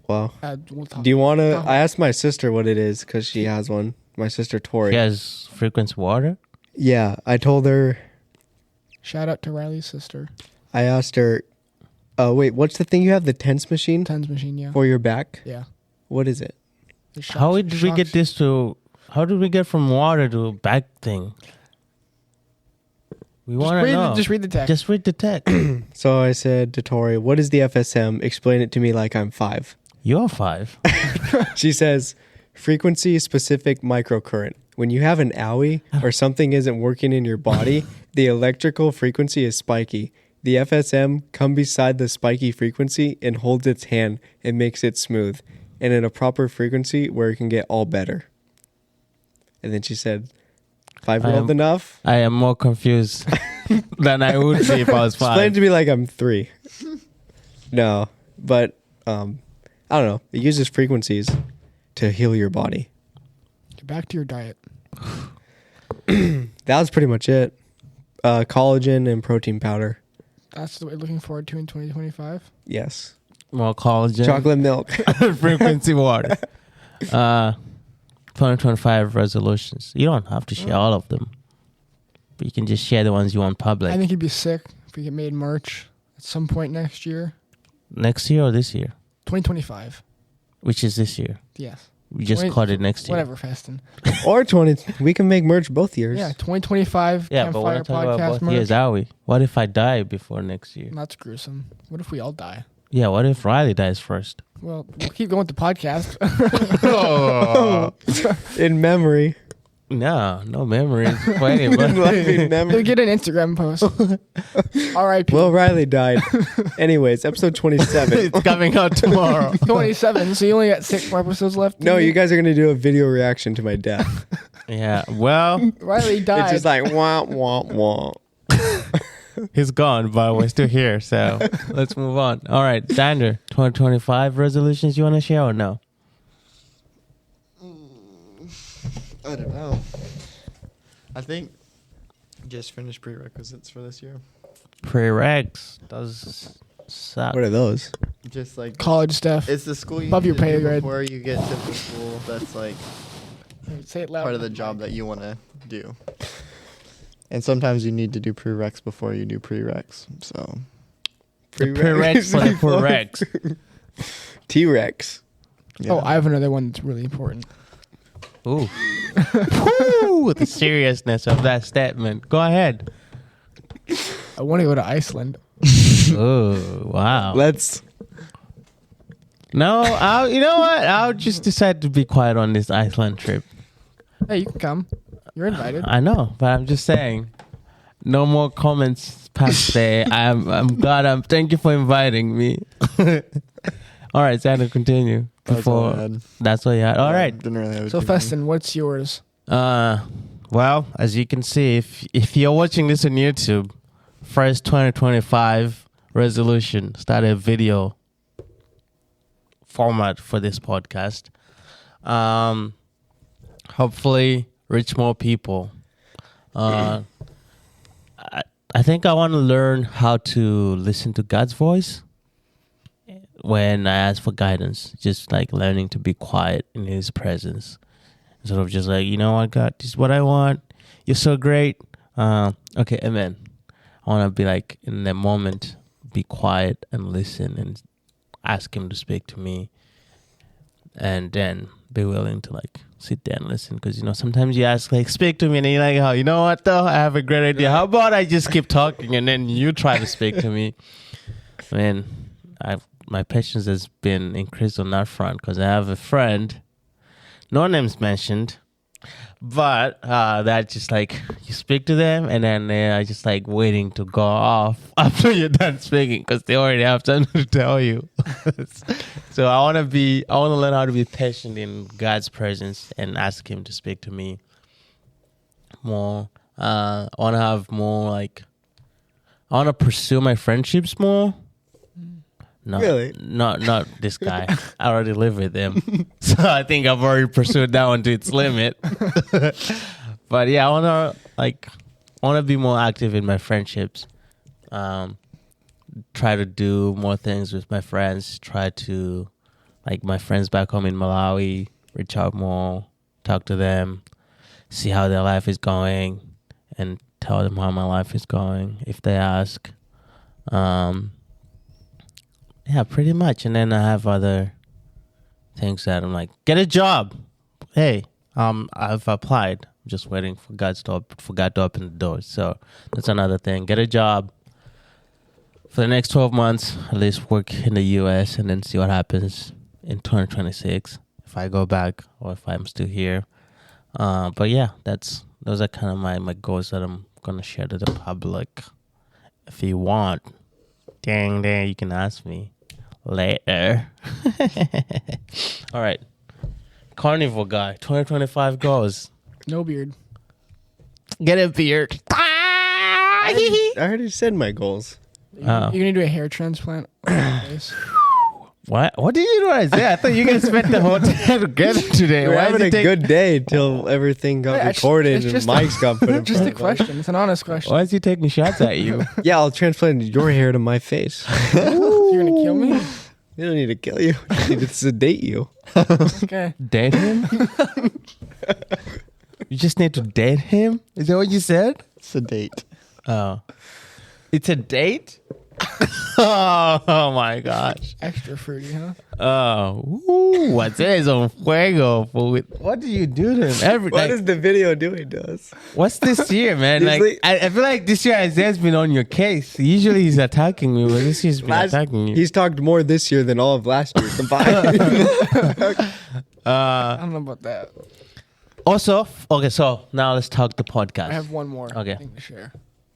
Well, We'll talk. do you want to? Oh. I asked my sister what it is because she has one. My sister Tori. She has frequency water. Yeah, I told her. Shout out to Riley's sister. I asked her. Wait, what's the thing you have? The TENS machine Tens machine, yeah. for your back? Yeah. What is it? The How shocks- did we get shocks- this to? How did we get from water to back thing? We want to know. Just read the text. Just read the text. So I said to Tori, "What is the FSM? Explain it to me like I'm 5." You're 5. She says, "Frequency specific microcurrent. When you have an owie or something isn't working in your body, the electrical frequency is spiky. The FSM comes beside the spiky frequency and holds its hand and makes it smooth, and in a proper frequency where it can get all better." And then she said, 5-year-old enough? I am more confused than I would be if I was 5. Explain to me like I'm 3. No, but I don't know. It uses frequencies to heal your body. Get back to your diet. That was pretty much it. Collagen and protein powder. That's what we're looking forward to in 2025. Yes. More collagen. Chocolate milk. Frequency water. 2025 resolutions. You don't have to share all of them. But you can just share the ones you want public. I think it'd be sick if we get made merch at some point next year. Next year or this year? 2025. Which is this year. Yes. We just called it next year. Whatever, Feston. Or 20. We can make merch both years. Yeah, 2025 Yeah, but we're Campfire not talking about Podcast both years, merch. are we? What if I die before next year? That's gruesome. What if we all die? Yeah, what if Riley dies first? Well, we'll keep going with the podcast. In memory. No memories for anybody. Loving We'll memory. get an Instagram post. R.I.P. Well, Riley died. Anyways, episode 27. It's coming out tomorrow. 27, so you only got 6 more episodes left. No, you guys are going to do a video reaction to my death. Yeah, well, Riley died. It's just like, wah, wah, wah. he's gone, but we're still here, so let's move on. All right, Xander, 2025 resolutions you want to share or no? I don't know. I think just finish prerequisites for this year. Prereqs does suck. What are those? Just like college stuff. it's the school you Above need your to pay do grade. before you get to the school that's like Say it loud. part of the job that you want to do. And sometimes you need to do prereqs before you do prereqs. So The prereqs for the prereqs. T-Rex. yeah. Oh, I have another one that's really important. Ooh. Ooh, the seriousness of that statement. Go ahead. I want to go to Iceland. Oh, wow. Let's. No, you know what? I'll just decide to be quiet on this Iceland trip. Hey, you can come. You're invited. I know, but I'm just saying. No more comments past there. I'm glad. Thank you for inviting me. All right, Xander, continue. That's all I had. That's all you had. All Yeah, right. Didn't really have So, too many. Feston, what's yours? Well, as you can see, if you're watching this on YouTube, first 2025 resolution, start a video format for this podcast. Hopefully reach more people. I think I want to learn how to listen to God's voice when I ask for guidance, just like learning to be quiet in his presence. Sort of just like, you know what, God, this is what I want. You're so great. Okay, amen. I want to be like in that moment, be quiet and listen and ask him to speak to me. And then be willing to like sit there and listen. Because, you know, sometimes you ask, like, speak to me. And you're like, oh, you know what, though? I have a great idea. How about I just keep talking and then you try to speak to me? Man, my patience has been increased on that front because I have a friend, no names mentioned, but that just like you speak to them and then they're just like waiting to go off after you're done speaking because they already have something to tell you. So I want to learn how to be patient in God's presence and ask him to speak to me more. I want to have more like, I want to pursue my friendships more. No, Really? not this guy. I already live with him, so I think I've already pursued that one to its limit. But yeah, I want to be more active in my friendships. Try to do more things with my friends. Try to, like my friends back home in Malawi, reach out more, talk to them, see how their life is going, and tell them how my life is going if they ask. Yeah, pretty much. And then I have other things that I'm like, get a job. Hey, I've applied. just waiting for God to open the doors. So that's another thing. Get a job for the next 12 months, at least work in the U.S. and then see what happens in 2026 if I go back or if I'm still here. But yeah, those are kind of my goals that I'm gonna share to the public. If you want, dang, you can ask me later. All right, Carnival guy, 2025 goals. No beard. Get a beard. I already said my goals. You're gonna do a hair transplant on your face. What did you do? I said? I thought you guys spent the whole time together today. We're Why having a good day till everything got Yeah, recorded it's and mics got put in Just a front of us. question. It's an honest question. Why is he taking shots at you? Yeah, I'll transplant your hair to my face. You're gonna kill me? You don't need to kill you. I need to sedate you. Okay. Date him? You just need to date him? Is that what you said? It's a date. Oh. It's a date? Oh my gosh. Extra fruity, huh? Oh. Ooh, what's eso fuego? What do you do to him? What is the video doing to us? What's this year, man? He's Like, like- I feel like this year Isaiah's been on your case. Usually he's attacking me, but this year's been attacking you. He's talked more this year than all of last year combined. I don't know about that. Also, okay, so now let's talk the podcast. I have one more Okay. thing to share.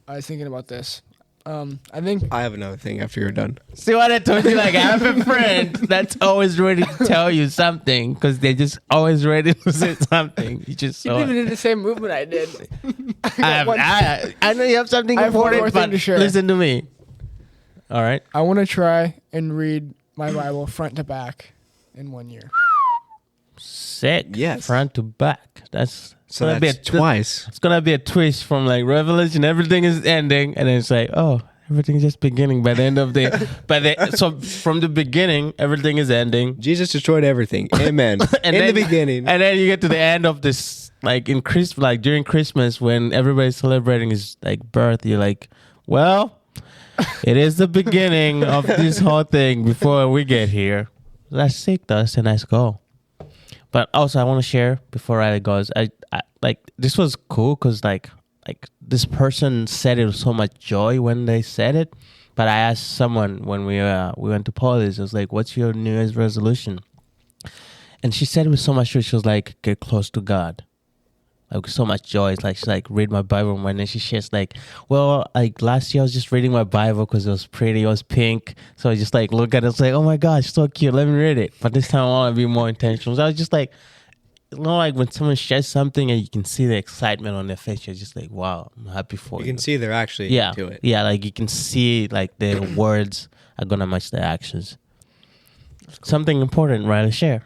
I was thinking about this. I think I have another thing after you're done. See what I told you? Like, I have a friend that's always ready to tell you something because they're just always ready to say something. You just you didn't even did the same movement I did. I know you have something I have one important, more thing but to share. listen to me. All right. I want to try and read my Bible front to back in 1 year. Sick. Yes. Front to back. That's So gonna be that's twice. It's gonna be a twist from like Revelation. Everything is ending, and then it's like, oh, everything's just beginning. By the end of so from the beginning, everything is ending. Jesus destroyed everything. Amen. And In then- the beginning. And then you get to the end of this, like in like during Christmas when everybody's celebrating his like birth. You're like, well, it is the beginning of this whole thing before we get here. Let's seek us and let's go. But also, I want to share before I goes. I like this was cool because like this person said it with so much joy when they said it. But I asked someone when we went to Polish, I was like, "What's your New Year's resolution?" And she said it with so much joy. She was like, "Get close to God." Like so much joy. It's like she's like, read my Bible more. And then she shares like, well, like last year I was just reading my Bible because it was pretty, it was pink. So I just like look at it, it's like, oh my gosh, so cute. Let me read it. But this time I want to be more intentional. So I was just like, you know, like when someone shares something and you can see the excitement on their face, you're just like, wow, I'm happy for you. You can see they're actually into it. Yeah, like you can see like the words are gonna match their actions. Something important, right? To share.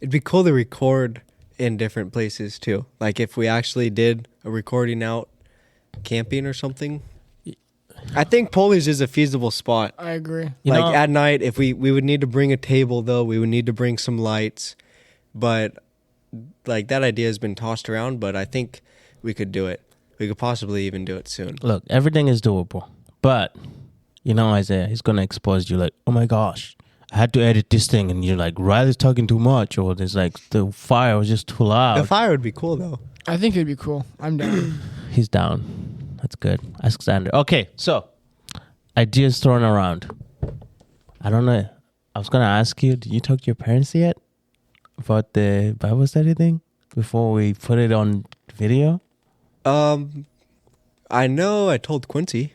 It'd be cool to record in different places too. Like if we actually did a recording out camping or something. I think Polish is a feasible spot. I agree. You like know- at night, if we would need to bring a table though, we would need to bring some lights. But like that idea has been tossed around, but I think we could do it. We could possibly even do it soon. Look, everything is doable. But, you know, Isaiah, he's going to expose you like, oh my gosh, I had to edit this thing. And you're like, Riley's talking too much. Or there's like, the fire was just too loud. The fire would be cool though. I think it'd be cool. I'm down. He's down. That's good. Ask Xander. Okay, so, ideas thrown around. I don't know. I was going to ask you, did you talk to your parents yet about the Bible study thing before we put it on video? I know I told Quincy.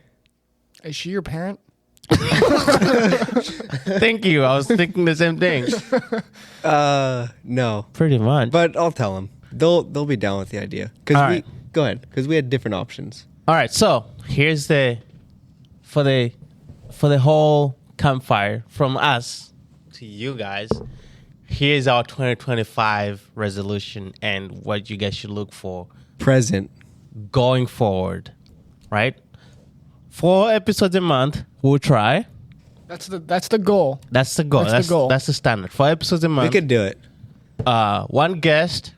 Is she your parent? Thank you. I was thinking the same thing. No. Pretty much. But I'll tell them. They'll be down with the idea. All right. Go ahead. Because we had different options. All right, so here's for the whole campfire from us to you guys. Here's our 2025 resolution and what you guys should look for Present. going forward, right? 4 episodes a month. We'll try. That's the goal. That's the goal. That's the goal. That's the standard. 4 episodes a We month. could do it. One guest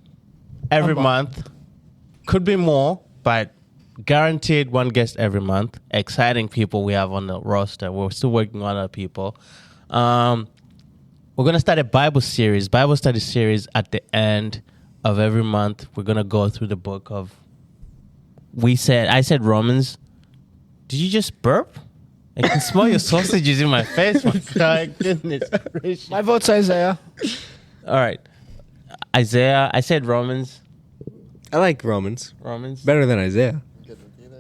every month. Could be more, but guaranteed one guest every month. Exciting people we have on the roster. We're still working on other people. We're going to start a Bible study series at the end of every month, we're gonna go through the book of. I said Romans. Did you just burp? I can smell your sausages in my face. My goodness gracious. My vote's Isaiah. All right, Isaiah. I said Romans. I like Romans Romans. better than Isaiah.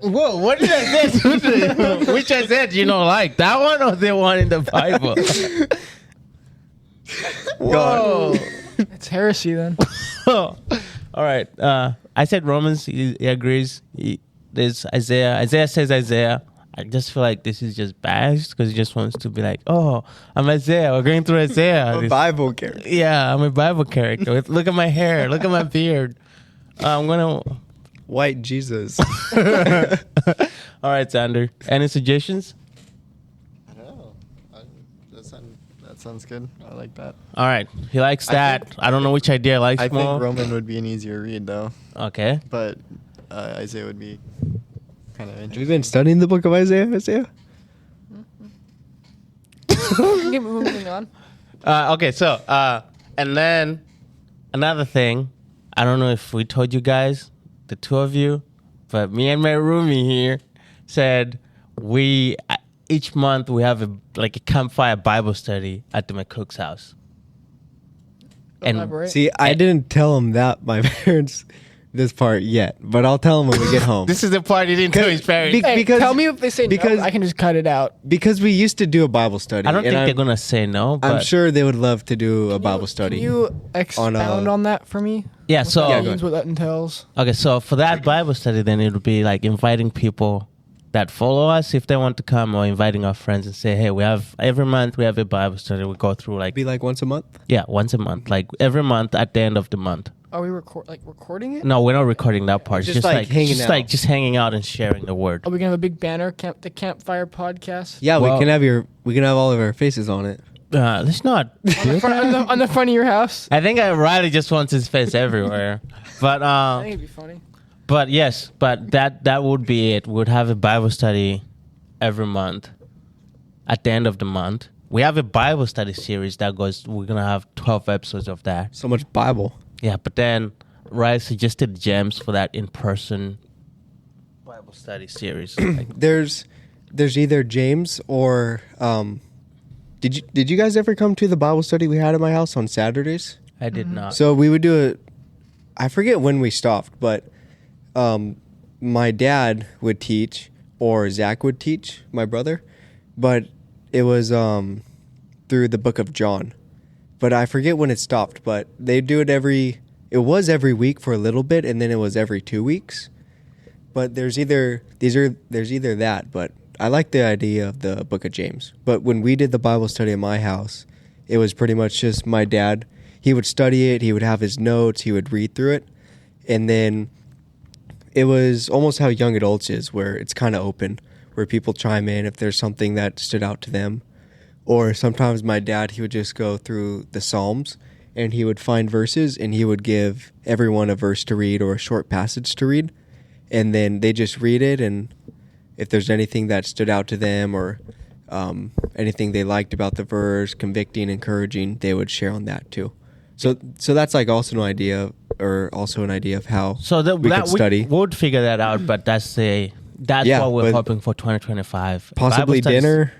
Whoa, what did I say? Which Isaiah do you don't like? That one or the one in the Bible? Whoa. It's heresy then. All right. I said Romans. He agrees. There's Isaiah. Isaiah says Isaiah. I just feel like this is just bashed because he just wants to be like, oh, I'm Isaiah. We're going through Isaiah. A Bible character. Yeah, I'm a Bible character. Look at my hair. Look at my beard. I'm going to... White Jesus. All right, Sander. Any suggestions? No, that sounds good. I like that. All right. He likes that. I don't know which idea he likes I more. think Roman would be an easier read though, Okay. but Isaiah would be kind of Have you interesting. been studying the book of Isaiah, Isaiah? Keep moving on. Okay, so, and then another thing. I don't know if we told you guys, the two of you, but me and my roomie here said each month we have a Campfire Bible study at my cook's house. And Elaborate. See, I didn't tell him that, my parents, this part yet, but I'll tell him when we get home. this is the part he didn't tell his parents. Hey, because- tell me if they say because- no. I can just cut it out. Because we used to do a Bible study. I don't and think they're going to say no, but I'm sure they would love to do a Bible study. Can you expound on that for me? yeah, What so that go means, what that entails. okay, so for that Bible study, then it would be like inviting people that follow us if they want to come, or inviting our friends and say, hey, every month we have a Bible study. We go through Be like once a month? once a month, like every month at the end of the month. Are we recording it? No, we're not recording that part. Just like hanging out. just hanging out and sharing the word. Are we gonna have a big banner? The Campfire Podcast. Yeah, Well- we can have all of our faces on it. Let's not. On the front of your house. I think Riley just wants his face everywhere. But I think it'd be funny. but yes, but that would be it. We'd have a Bible study every month. At the end of the month, we have a Bible study series that goes. We're gonna have 12 episodes of that. So much Bible. Yeah, but then Riley suggested gems for that in-person Bible study series. Like, There's either James or did you guys ever come to the Bible study we had at my house on Saturdays? I did not. So we would do it. I forget when we stopped, but my dad would teach, or Zach would teach, my brother, but it was through the book of John. But I forget when it stopped. But they do it It was every week for a little bit, and then it was every 2 weeks. But there's either that. But I like the idea of the book of James. But when we did the Bible study at my house, it was pretty much just my dad. He would study it. He would have his notes. He would read through it. And then it was almost how Young Adults is, where it's kind of open, where people chime in if there's something that stood out to them. Or sometimes my dad, he would just go through the Psalms, and he would find verses, and he would give everyone a verse to read or a short passage to read. And then they just read it, and if there's anything that stood out to them or anything they liked about the verse, convicting, encouraging, they would share on that too. So that's like also an idea of how we could study. We would figure that out, but that's Yeah, what we're but hoping for 2025. Possibly Bible studies- dinner.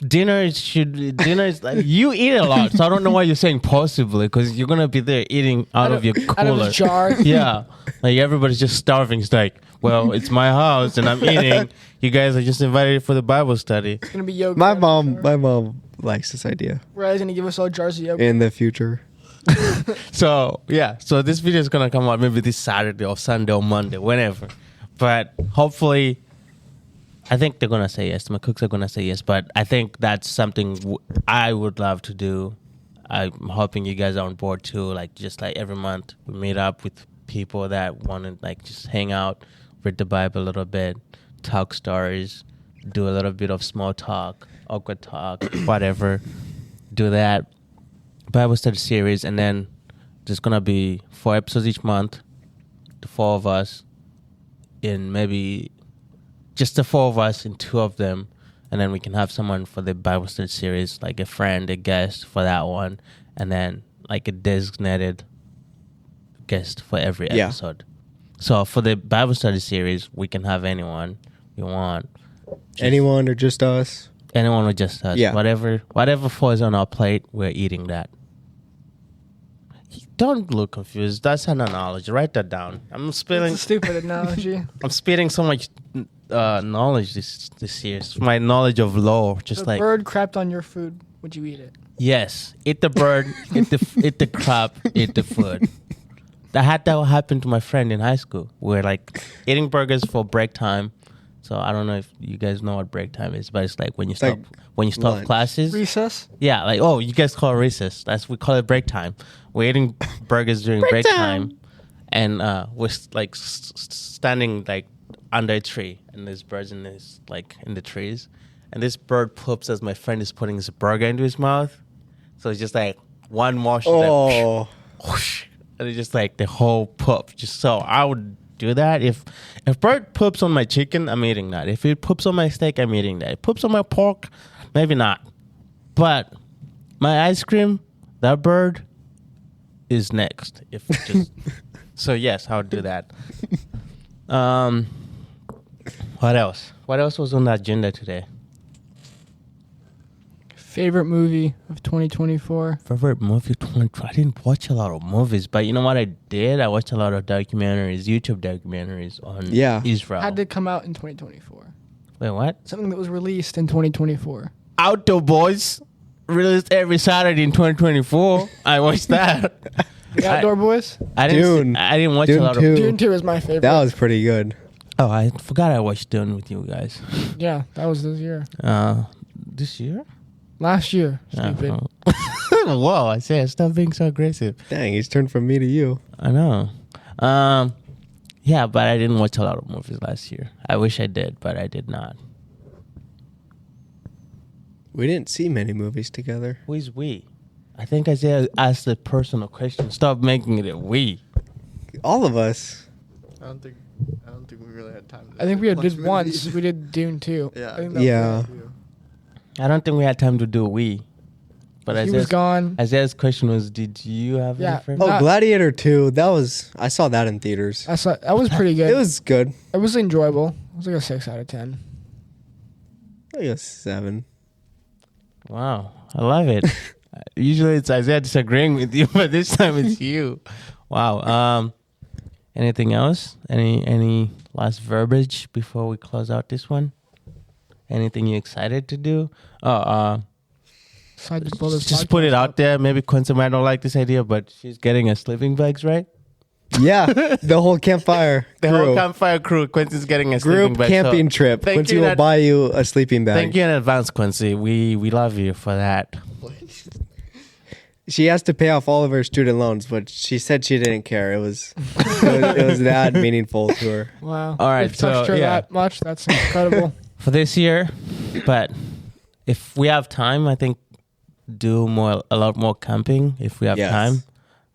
Dinner is like, you eat a lot, so I don't know why you're saying possibly, because you're gonna be there eating out of your cooler. Out of a jar. Yeah, like everybody's just starving. It's like, well, it's my house and I'm eating. You guys are just invited for the Bible study. It's gonna be yogurt. My mom likes this idea Riley's gonna give us all jars of yogurt. in the future. So yeah, so this video is gonna come out maybe this Saturday or Sunday or Monday, whenever. But hopefully, I think they're gonna say yes. My cooks are gonna say yes. But I think that's something I would love to do. I'm hoping you guys are on board too. Like just like every month, we meet up with people that want to like just hang out, read the Bible a little bit, talk stories, do a little bit of small talk, awkward talk, whatever. Do that Bible study series, and then there's gonna be 4 episodes each month. The 4 of us, in maybe just the 4 of us in 2 of them, and then we can have someone for the Bible study series, like a friend, a guest for that one, and then like a designated guest for every Yeah. episode. So for the Bible study series, we can have anyone we want. Anyone or just us? Anyone or just us. Yeah. Whatever falls on our plate, we're eating that. Don't look confused. That's an analogy. Write that down. I'm spilling. It's a stupid analogy. I'm spitting so much knowledge this year. It's my knowledge of law. Just The like bird crapped on your food. Would you eat it? yes, eat the bird, eat the crab, eat the food. That happen to my friend in high school. We're like eating burgers for break time. So I don't know if you guys know what break time is, but it's like when you stop lunch. classes. Recess? Yeah, like you guys call it recess. We call it break time. We're eating burgers during break time, and we're like standing like under a tree, and there's birds in the trees, and this bird poops as my friend is putting his burger into his mouth. So it's just like one motion, Oh, whoosh, and it's just like the whole poop. Just so I would do that if bird poops on my chicken, I'm eating that. If it poops on my steak, I'm eating that. If it poops on my pork, maybe not. But my ice cream, that bird is next. If just so, yes, I would do that. What else? What else was on the agenda today? Favorite movie of 2024? Favorite movie? I didn't watch a lot of movies, but you know what I did? I watched a lot of documentaries, YouTube documentaries on Israel. Had to come out in 2024. Wait, what? Something that was released in 2024. Outdoor Boys, released every Saturday in 2024. I watched that. The Outdoor Boys? I didn't watch Dune a lot 2. of. Dune 2 is my favorite. that was pretty good. Oh, I forgot I watched Dune with you guys. Yeah, that was this year. This year? Last year. Stupid. Whoa, I say stop being so aggressive. Dang, he's turned from me to you. I know. Yeah, but I didn't watch a lot of movies last year. I wish I did, but I did not. We didn't see many movies together. Who's we? I think Isaiah asked a personal question. Stop making it a we. All of us. I don't think we really had time. I think we watch did movies. once. We did Dune 2. Yeah. I think that was Yeah. it. I don't think we had time to do we. But He was gone. Isaiah's question was, did you have Yeah. any favorite? Oh, Not- Gladiator 2. I saw that in theaters. I saw, that was pretty good. It was good. It was enjoyable. It was like a 6 out of 10. Like a 7. Wow, I love it. Usually it's Isaiah disagreeing with you, but this time it's you. Wow. Anything else? Any last verbiage before we close out this one? Anything you excited to do? Decide to blow this Just put podcast it out up. there. Maybe Quincy might not like this idea, but she's getting us sleeping bags, right? Yeah, the whole campfire The crew. whole campfire crew. Quincy's getting a sleeping Group bag. camping trip. thank Quincy you will that- buy you a sleeping bag. Thank you in advance, Quincy. We love you for that. She has to pay off all of her student loans, but she said she didn't care. It was that meaningful to her. Wow. All right, We've touched so, her yeah. that much. That's incredible. For this year, but if we have time, I think do a lot more camping. If we have Yes.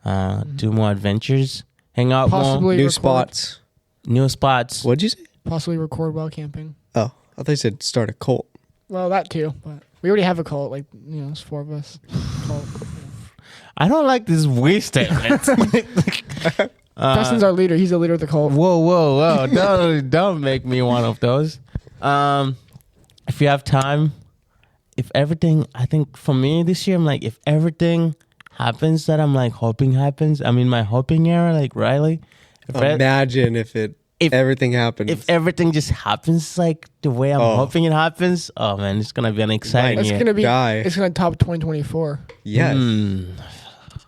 time, do more adventures, hang out more, Possibly New record, spots. new spots. What'd you say? Possibly record while camping. Oh, I thought you said start a cult. Well, that too. But we already have a cult. Like, there's 4 of us. Cult. I don't like this we statement. Preston's our leader. He's the leader of the cult. Whoa! Don't make me one of those. If you have time, if everything, I think for me this year, I'm like, if everything happens that I'm like hoping happens, I'm in my hoping era, like Riley. Imagine if everything happens. If everything just happens like the way I'm hoping it happens, oh man, it's gonna be an exciting It's year. gonna be. Die. It's gonna top 2024. Yes.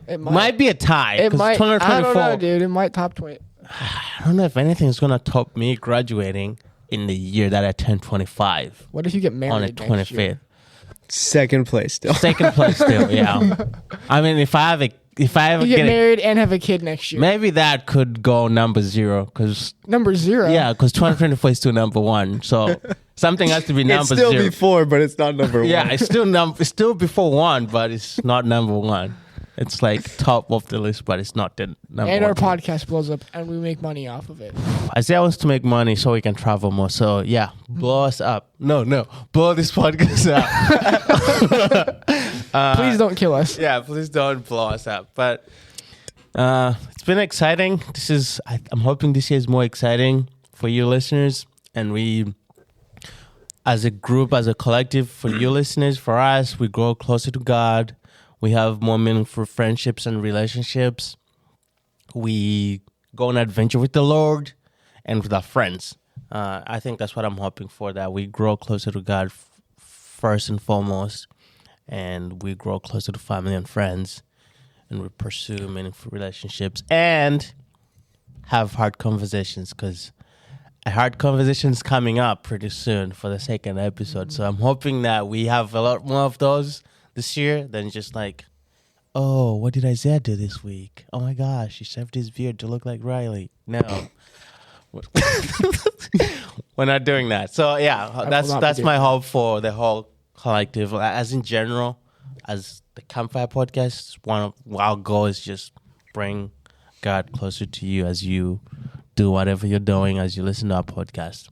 It Might be a tie. It 'cause might. 2024, I don't know, dude. It might top 20. I don't know if anything is gonna top me graduating in the year that I turned 25 What if you get married on the next 25th. year? Second place still. Second place still, yeah. I mean, if I ever You get get married and have a kid next year. maybe that could go number 0 because Number 0. yeah, because 2024 is still number 1. So something has to be number It's still 0. before, but it's not number one. Yeah, it's still before 1, but it's not number 1. It's like top of the list, but it's not the number And 1. our podcast blows up, and we make money off of it. Isaiah wants to make money so we can travel more. So yeah, blow us up. No, blow this podcast up. Please don't kill us. Yeah, please don't blow us up. But It's been exciting. I'm hoping this year is more exciting for you listeners, and we, as a group, as a collective, for you listeners, for us, we grow closer to God. We have more meaningful friendships and relationships. We go on an adventure with the Lord and with our friends. I think that's what I'm hoping for, that we grow closer to God first and foremost, and we grow closer to family and friends, and we pursue meaningful relationships and have hard conversations, because a hard conversation is coming up pretty soon for the second episode. So I'm hoping that we have a lot more of those this year than just like, oh, what did Isaiah do this week? Oh my gosh, he shaved his beard to look like Riley. No. We're not doing that. So yeah, that's my hope for the whole collective. As in general, as the Campfire Podcast, one of our goals is just bring God closer to you as you do whatever you're doing, as you listen to our podcast.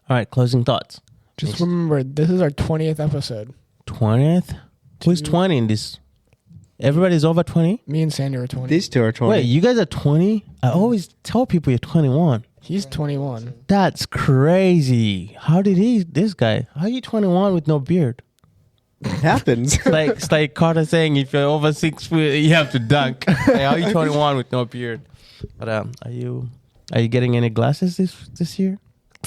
All right, closing thoughts. Just remember, this is our 20th episode. 20th? Who's 20 in this? Everybody's over 20? Me and Sandy are 20. These two are 20. Wait, you guys are 20? I always tell people you're 21. He's 21. That's crazy. How are you 21 with no beard? It happens. It's like Carter saying, if you're over 6 foot, you have to dunk. How are you 21 with no beard? But are you getting any glasses this year?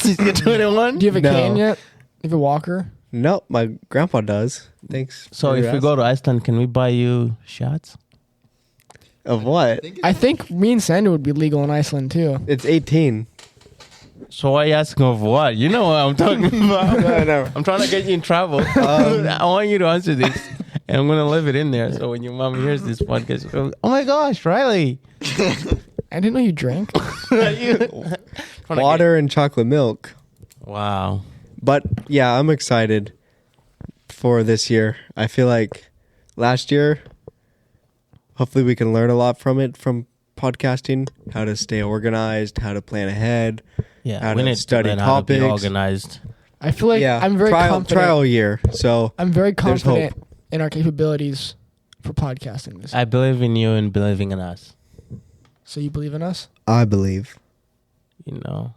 You're 21? Do you have a No. cane yet? Do you have a walker? No, my grandpa does. Thanks. So if we go to Iceland, can we buy you shots? Of what? I think me and Sandy would be legal in Iceland too. It's 18. So why are you asking of what? You know what I'm talking about. No. I'm trying to get you in trouble. I want you to answer this, and I'm going to leave it in there. So when your mom hears this podcast, she goes, oh my gosh, Riley. I didn't know you drank. Water and chocolate milk. Wow. But yeah, I'm excited for this year. I feel like last year, hopefully we can learn a lot from podcasting, how to stay organized, how to plan ahead, Yeah, how we to need study to learn how to be topics. organized. I feel like I'm very confident. trial year. So I'm very There's hope. confident in our capabilities for podcasting this. I believe in you and believing in us. So you believe in us? I believe. You know.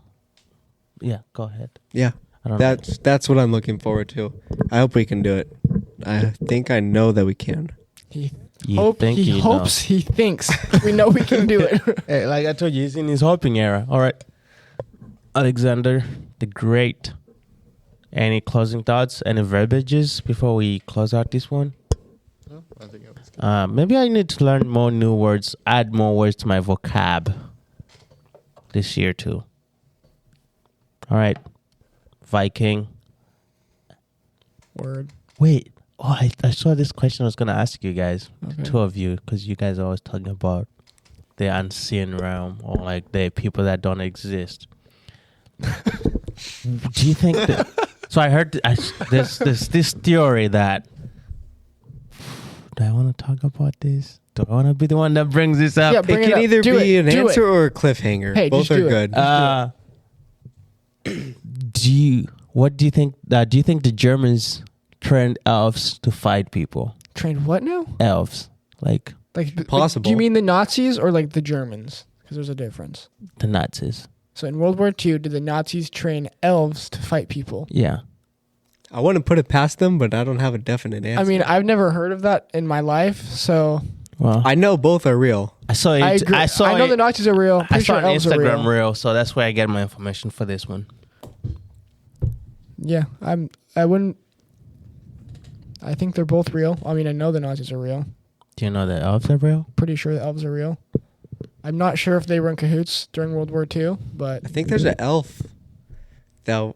Yeah, go ahead. Yeah. I don't know. That's what I'm looking forward to. I hope we can do it. I think I know that we can. He You think he you hopes, he thinks. We know we can do it. Hey, like I told you, he's in his hoping era. All right. Alexander the Great. Any closing thoughts? Any verbiages before we close out this one? No, I think it was good. Maybe I need to learn more new words, add more words to my vocab this year too. All right. Viking. Word. Wait. Oh, I saw this question I was going to ask you guys, the Okay. two of you, because you guys are always talking about the unseen realm or like the people that don't exist. Do you think that... So I heard there's this theory that... Do I want to talk about this? Do I want to be the one that brings this up? Yeah, It bring it can up. either Do be it. an Do answer it. or a cliffhanger. Hey, Both just are do it. good. What do you think? Do you think the Germans trained elves to fight people? Trained what now? Elves, like Possible. Do you mean the Nazis or like the Germans? Because there's a difference. the Nazis. So in World War II, did the Nazis train elves to fight people? Yeah. I wouldn't put it past them, but I don't have a definite answer. I mean, I've never heard of that in my life, so Well, I know both are real. I saw it. I agree. I know the Nazis are real. I Pretty saw sure an elves are Instagram real. reel, so that's where I get my information for this one. Yeah, I wouldn't. I think they're both real. I mean, I know the Nazis are real. Do you know that elves are real? Pretty sure the elves are real. I'm not sure if they were in cahoots during World War II, but I think there's an elf that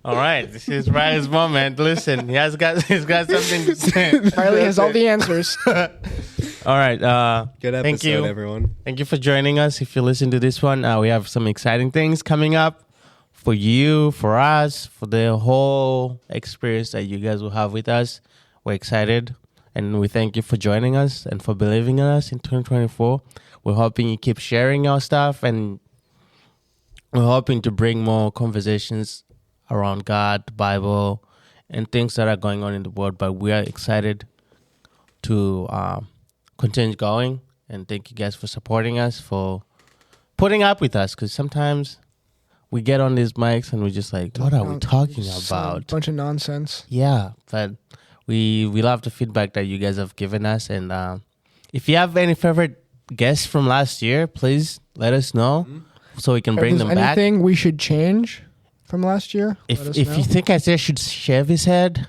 All right, this is Riley's moment. Listen, he's got something to say. Riley has all the answers. All right, good episode, thank you. everyone. Thank you for joining us. If you listen to this one, we have some exciting things coming up for you, for us, for the whole experience that you guys will have with us. We're excited, and we thank you for joining us and for believing in us in 2024. We're hoping you keep sharing our stuff, and we're hoping to bring more conversations around God, the Bible, and things that are going on in the world. But we are excited to continue going. And thank you guys for supporting us, for putting up with us. Because sometimes we get on these mics and we're just like, what are we talking about? Bunch of nonsense. Yeah, but we love the feedback that you guys have given us. And if you have any favorite guests from last year, please let us know so we can bring them back. Anything we should change from last year? If you think Isaiah should shave his head,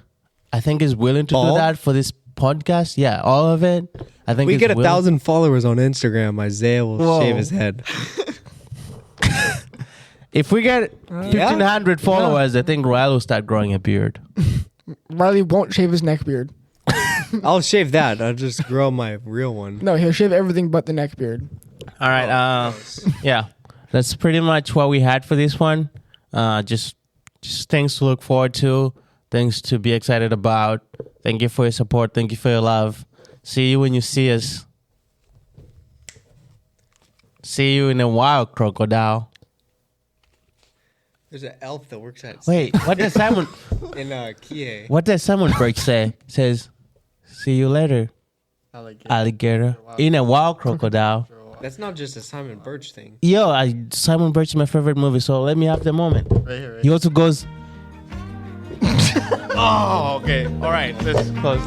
I think he's willing to do that for this podcast. Yeah, all of it. I think we get 1,000 followers on Instagram. Isaiah will shave his head. If we get 1,500 followers, I think Riley will start growing a beard. Riley won't shave his neck beard. I'll shave that. I'll just grow my real one. No, he'll shave everything but the neck beard. All right. Yeah, that's pretty much what we had for this one. Just things to look forward to, things to be excited about. Thank you for your support. Thank you for your love. See you when you see us. See you in a while, crocodile. There's an elf that works at. Wait, what does Simon in Kie? What does Simon Birch say? It says, "See you later, alligator." In a while, crocodile. That's not just a Simon Birch thing. Yo, Simon Birch is my favorite movie, so let me have the moment. Right here. He also goes. Oh, okay. All right. Let's close.